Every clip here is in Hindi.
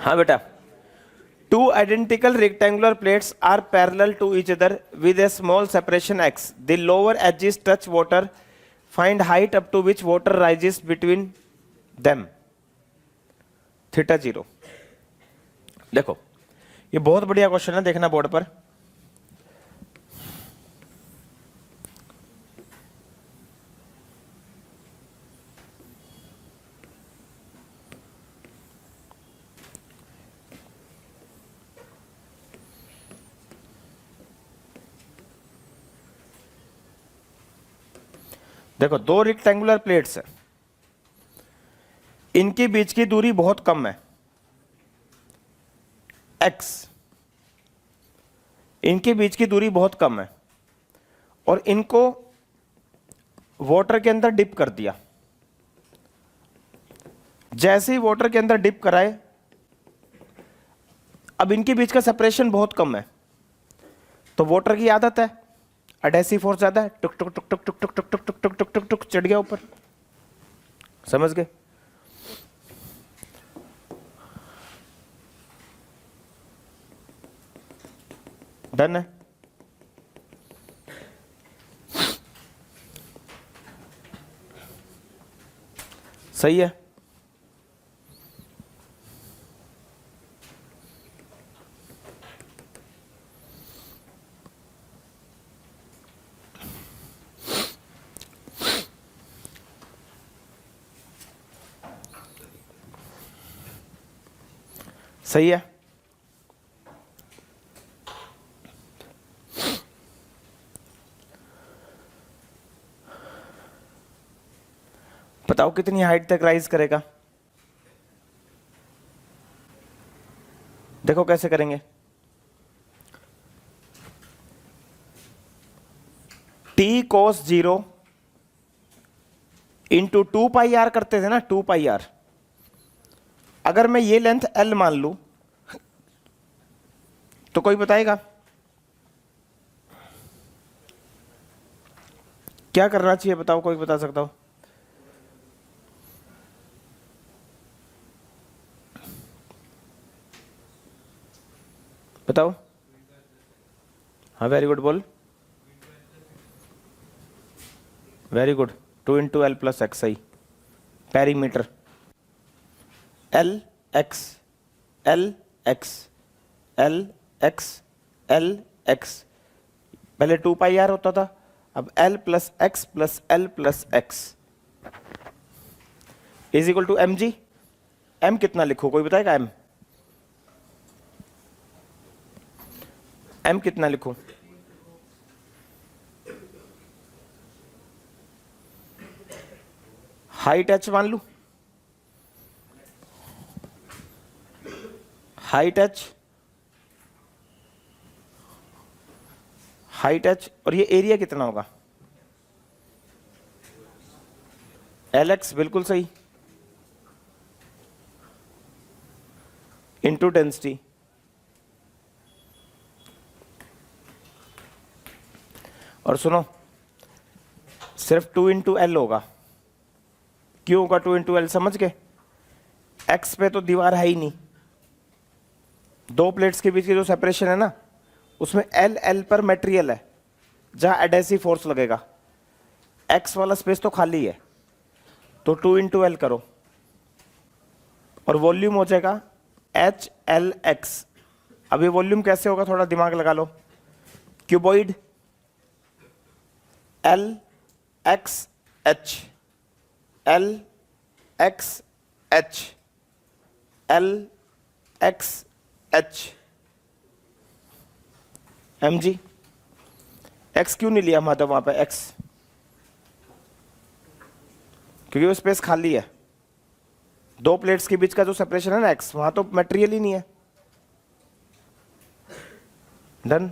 हाँ बेटा, two identical rectangular plates are parallel to each other with a small separation x. The lower edges touch water. Find height up to which water rises between them. Theta 0. देखो ये बहुत बढ़िया क्वेश्चन है, देखना बोर्ड पर। देखो दो रेक्टेंगुलर प्लेट्स है, इनके बीच की दूरी बहुत कम है x, इनके बीच की दूरी बहुत कम है और इनको वाटर के अंदर डिप कर दिया। जैसे ही वाटर के अंदर डिप कराए, अब इनके बीच का सेपरेशन बहुत कम है, तो वाटर की आदत है, एडहेसिव फोर्स ज्यादा है, टुक टुक टुक टुक टुक टुक टुक टुक टुक टुक टुक टुक चढ़ गया ऊपर। समझ गए? डन है। सही है। सही है। बताओ कितनी हाइट तक राइज करेगा? देखो कैसे करेंगे। t cos 0 into 2 pi r करते थे ना, 2 पाई आर। अगर मैं ये लेंथ L मान लूं तो कोई बताएगा क्या करना चाहिए? बताओ, कोई बता सकता हो? बताओ। हाँ वेरी गुड, बोल। Very good, 2 into L plus X. सही। Perimeter L X L X L X L X, पहले 2 पाई आर होता था, अब L plus L plus X is equal to M G. M कितना लिखो, कोई बताएगा? एम कितना लिखूं? हाइट एच मान लू, हाइट एच, हाइट एच, और ये एरिया कितना होगा? एल एक्स, बिल्कुल सही, इंटू डेंसिटी। और सुनो, सिर्फ 2 इंटू एल होगा। क्यों होगा 2 इंटू एल? समझ गए? एक्स पे तो दीवार है ही नहीं, दो प्लेट्स के बीच की जो सेपरेशन है ना, उसमें एल एल पर मटेरियल है जहां एडहेसिव फोर्स लगेगा। एक्स वाला स्पेस तो खाली है, तो 2 इंटू एल करो और वॉल्यूम हो जाएगा एच एल एक्स। अब ये वॉल्यूम कैसे होगा, थोड़ा दिमाग लगा लो। Cuboid L X H, L X H, L X H, M G. X क्यों नहीं लिया माधव वहां पे? एक्स क्योंकि वो स्पेस खाली है, दो प्लेट्स के बीच का जो सेपरेशन है ना एक्स, वहां तो मटेरियल ही नहीं है। डन।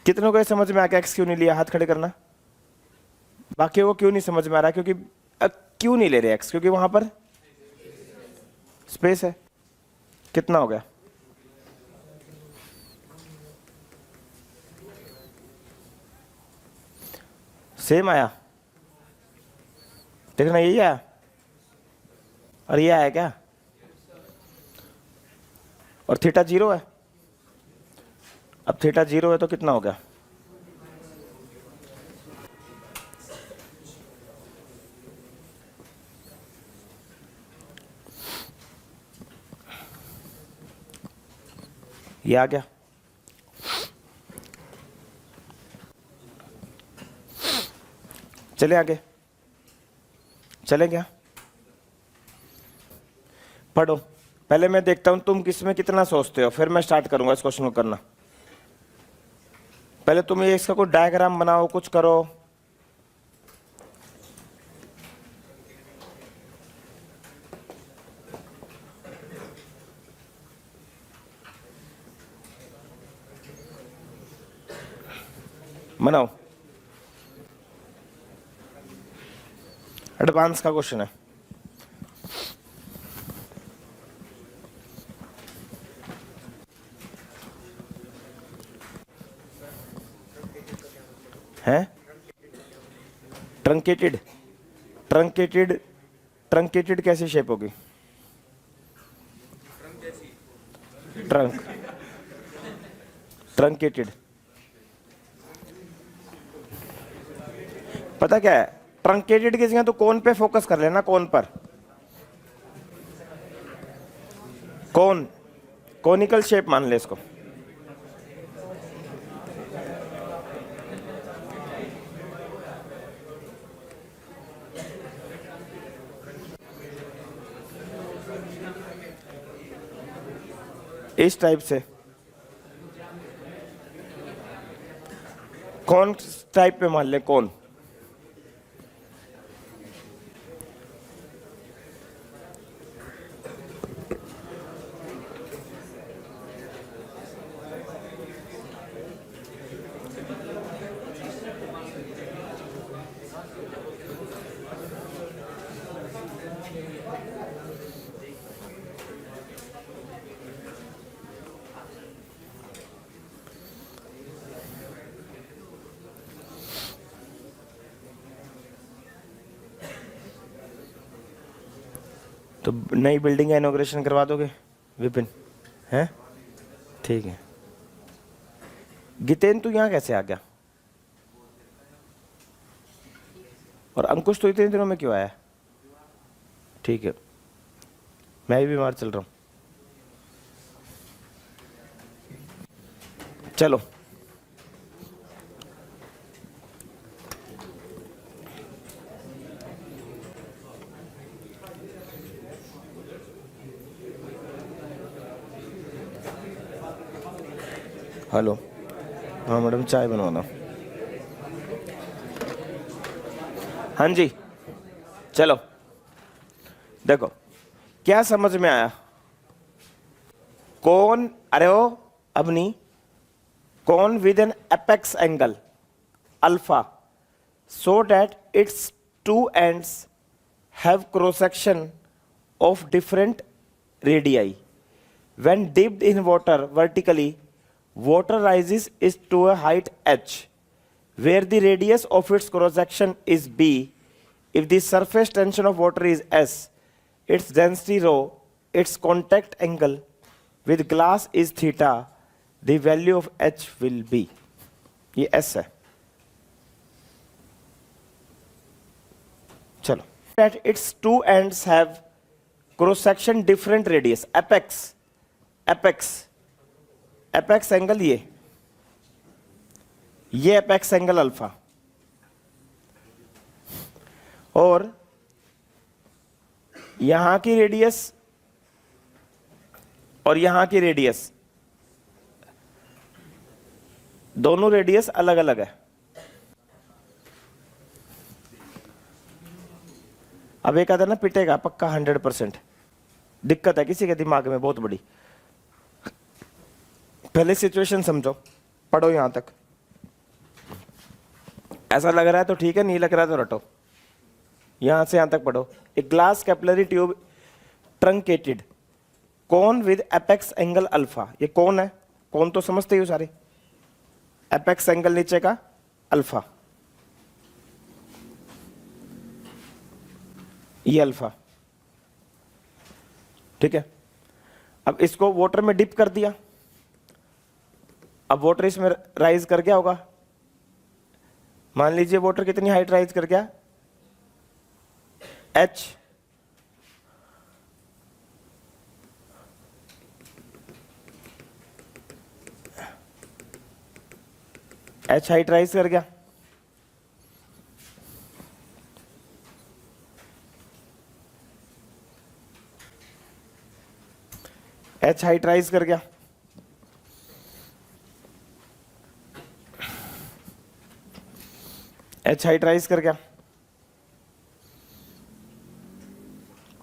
कितनों को समझ में आ गया एक्स क्यों नहीं लिया? हाथ खड़े करना। बाकी वो क्यों नहीं समझ में आ रहा? क्योंकि क्यों नहीं ले रहे एक्स? क्योंकि वहां पर स्पेस है। कितना हो गया? सेम आया? देखना यही आया। और ये आया क्या, और थीटा 0 है। अब थीटा 0 है तो कितना हो गया, ये आ गया। चले आगे, चले क्या, पढ़ो। पहले मैं देखता हूं तुम किसमें कितना सोचते हो, फिर मैं स्टार्ट करूंगा इस क्वेश्चन को करना। पहले तुम ये इसका कोई डायग्राम बनाओ, कुछ करो। बनाओ, एडवांस का क्वेश्चन है। हैं ट्रंकेटेड, ट्रंकेटेड, ट्रंकेटेड कैसी शेप होगी, ट्रंक, ट्रंकेटेड। पता क्या है, ट्रंकेटेड की जगह तो कोन पे फोकस कर लेना, कोन पर, कोन, कोनिकल शेप मान ले इसको। इस टाइप से कौन टाइप पे मान ले, कौन, तो नई बिल्डिंग का इनॉग्रेशन करवा दोगे विपिन, हैं? ठीक है। गितेन तू यहाँ कैसे आ गया, और अंकुश तो इतने दिनों में क्यों आया? ठीक है, मैं भी बीमार चल रहा हूँ। चलो हेलो, हाँ मैडम चाय बनवाना। हाँ जी, चलो देखो क्या समझ में आया। कौन, अरे ओ अबनी, कौन with N apex angle alpha so that its two ends have cross section of different radii. When dipped in water vertically, water rises is to a height h, where the radius of its cross section is b. If the surface tension of water is s, its density rho, its contact angle with glass is theta, the value of h will be, ये s है। चलो, that its two ends have cross section different radius, apex, apex, apex angle ये apex एंगल अल्फा, और यहां की रेडियस और यहां की रेडियस, दोनों रेडियस अलग अलग है। अब एक आता ना पिटेगा पक्का 100%, दिक्कत है किसी के दिमाग में बहुत बड़ी। पहले सिचुएशन समझो, पढ़ो यहां तक। ऐसा लग रहा है तो ठीक है, नहीं लग रहा है तो रटो। यहां से यहां तक पढ़ो। एक glass capillary tube truncated, cone with apex angle alpha, ये कौन है, कौन तो समझते हो सारे, एपेक्स एंगल नीचे का अल्फा, ये अल्फा। ठीक है, अब इसको वाटर में डिप कर दिया, अब वाटर इसमें राइज कर गया होगा, मान लीजिए वाटर कितनी हाइट राइज कर गया, h, h हाइट राइज कर गया, h हाइट राइज कर गया, h हाइट राइज कर गया,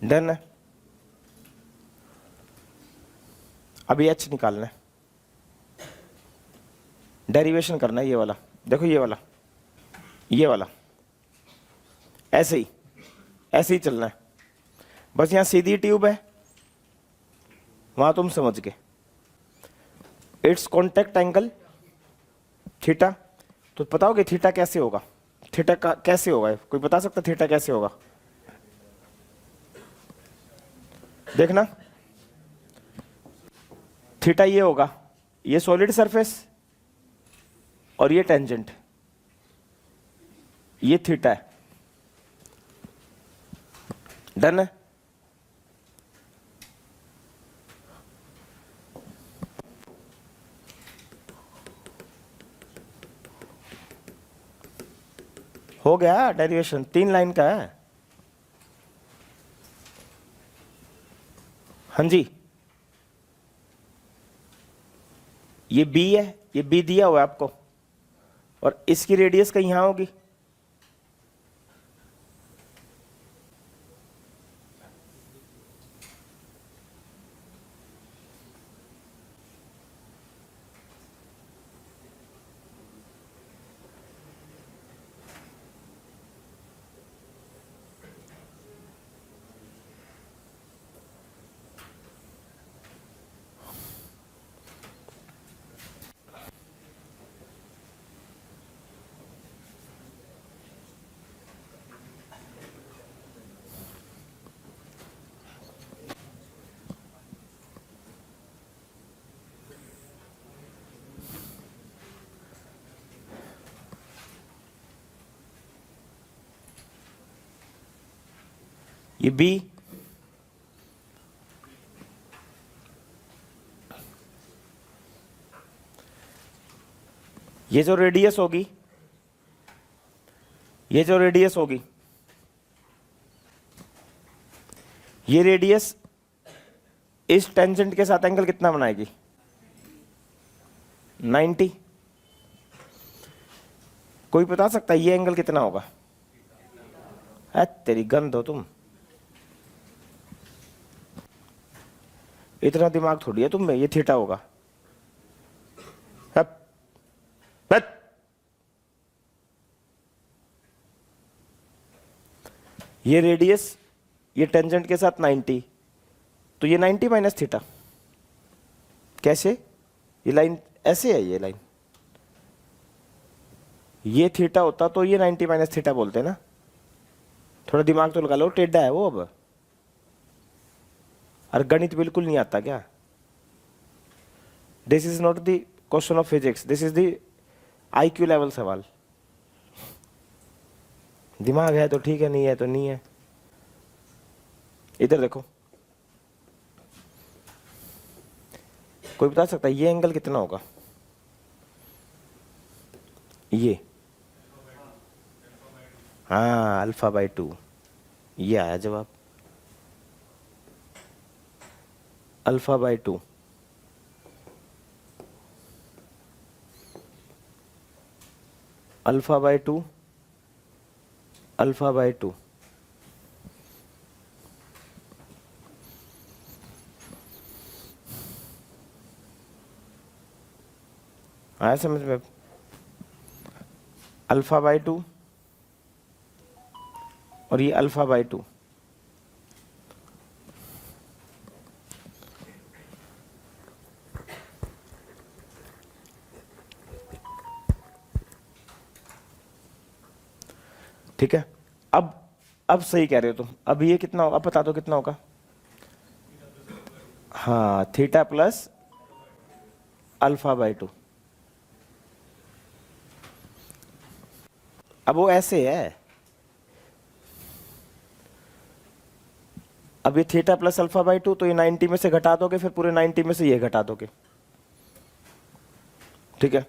डन है। अभी h निकालना है, डेरिवेशन करना है, ये वाला देखो, ये वाला ऐसे ही चलना है, बस यहां सीधी ट्यूब है, वहां तुम समझ गए, इट्स कॉन्टेक्ट एंगल थीटा, तो बताओगे थीटा कैसे होगा, थीटा का कैसे होगा, कोई बता सकता थीटा कैसे होगा, देखना थीटा ये होगा, ये सॉलिड सरफेस और ये टेंजेंट, ये थीटा है, डन है। हो गया डेरिवेशन, 3 लाइन का है। हाँ जी, ये बी है, ये बी दिया हुआ है आपको, और इसकी रेडियस कहीं यहां होगी, ये बी, ये जो रेडियस होगी, ये रेडियस इस टेंजेंट के साथ एंगल कितना बनाएगी, 90। कोई बता सकता है ये एंगल कितना होगा, तेरी गंद हो तुम, इतना दिमाग थोड़ी है तुम में, ये थीटा होगा, हप, हप। ये रेडियस, ये टेंजेंट के साथ 90, तो ये 90 माइनस थीटा, कैसे, ये लाइन ऐसे है, ये लाइन, ये थीटा होता तो ये 90 माइनस थीटा बोलते ना, थोड़ा दिमाग तो लगा लो, टेढ़ा है वो अब, और गणित बिल्कुल नहीं आता क्या, this is not the question of physics, this is the IQ level सवाल, दिमाग है तो ठीक है, नहीं है तो नहीं है। इधर देखो, कोई बता सकता है ये एंगल कितना होगा, ये, हाँ α/2, ये आया जवाब, α/2, α/2, α/2, आया समझ में, α/2 और ये α/2, ठीक है। अब सही कह रहे हो तुम, अब ये कितना होगा, अब बता दो कितना होगा, हाँ, थीटा प्लस अल्फा बाई 2। अब वो ऐसे है, अब ये थीटा प्लस अल्फा बाई 2, तो ये 90 में से घटा दोगे, फिर पूरे 90 में से ये घटा दोगे, ठीक है।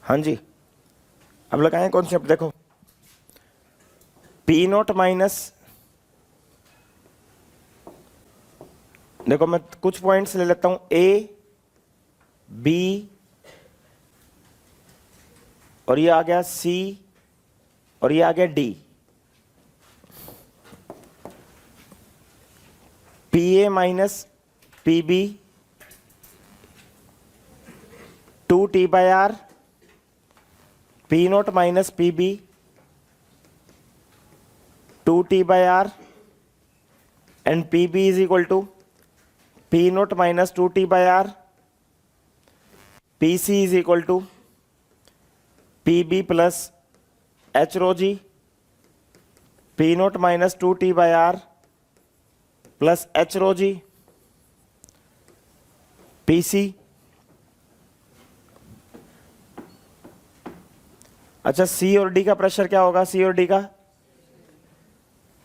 हाँ जी, अब लगाएं कॉन्सेप्ट, देखो पी नोट माइनस, देखो मैं कुछ पॉइंट्स ले लेता हूं, ए बी और ये आ गया सी और ये आ गया D. P A minus P B 2t/r, P naught minus P B 2t/r, and pb is equal to p naught minus 2t/r, pc is equal to pb plus h rho g, p naught minus 2t/r plus h rho g, pc। अच्छा, सी और डी का प्रेशर क्या होगा, सी और डी का,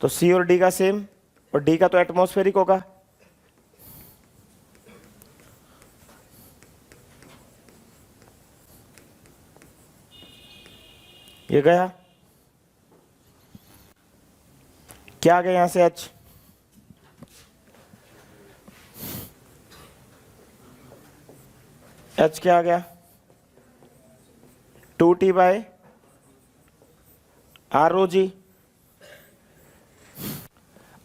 तो सी और डी का सेम, और डी का तो एटमॉस्फेरिक होगा। ये गया, क्या आ गया यहां से, एच, एच क्या आ गया, 2t/r rho g।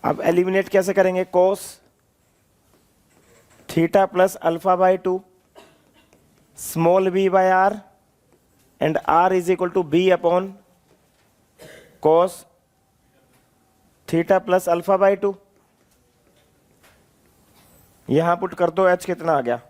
अब एलिमिनेट कैसे करेंगे, cos theta plus alpha by 2 small b by r and r is equal to b upon cos theta plus alpha by 2। यहां पुट कर दो, h कितना आ गया,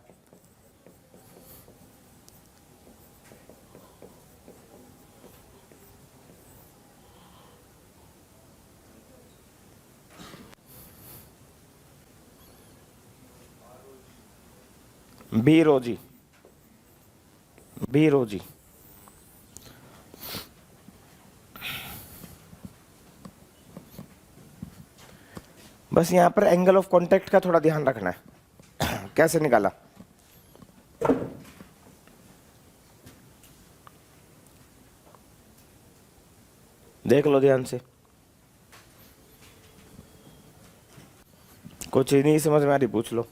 बी रो जी, बी रो जी। बस यहां पर एंगल ऑफ कांटेक्ट का थोड़ा ध्यान रखना है। कैसे निकाला, देख लो ध्यान से, कुछ चीज नहीं समझ में आ रही पूछ लो।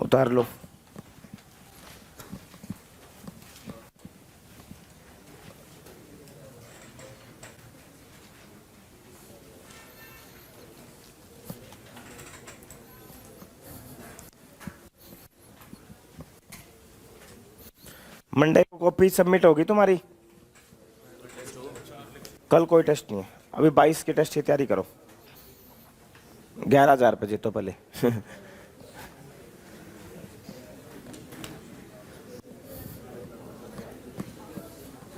उतार लो, मंडे को कॉपी सबमिट होगी तुम्हारी, कल कोई टेस्ट नहीं है, अभी 22 के टेस्ट की तैयारी करो, 11,000 पे जीतो पहले।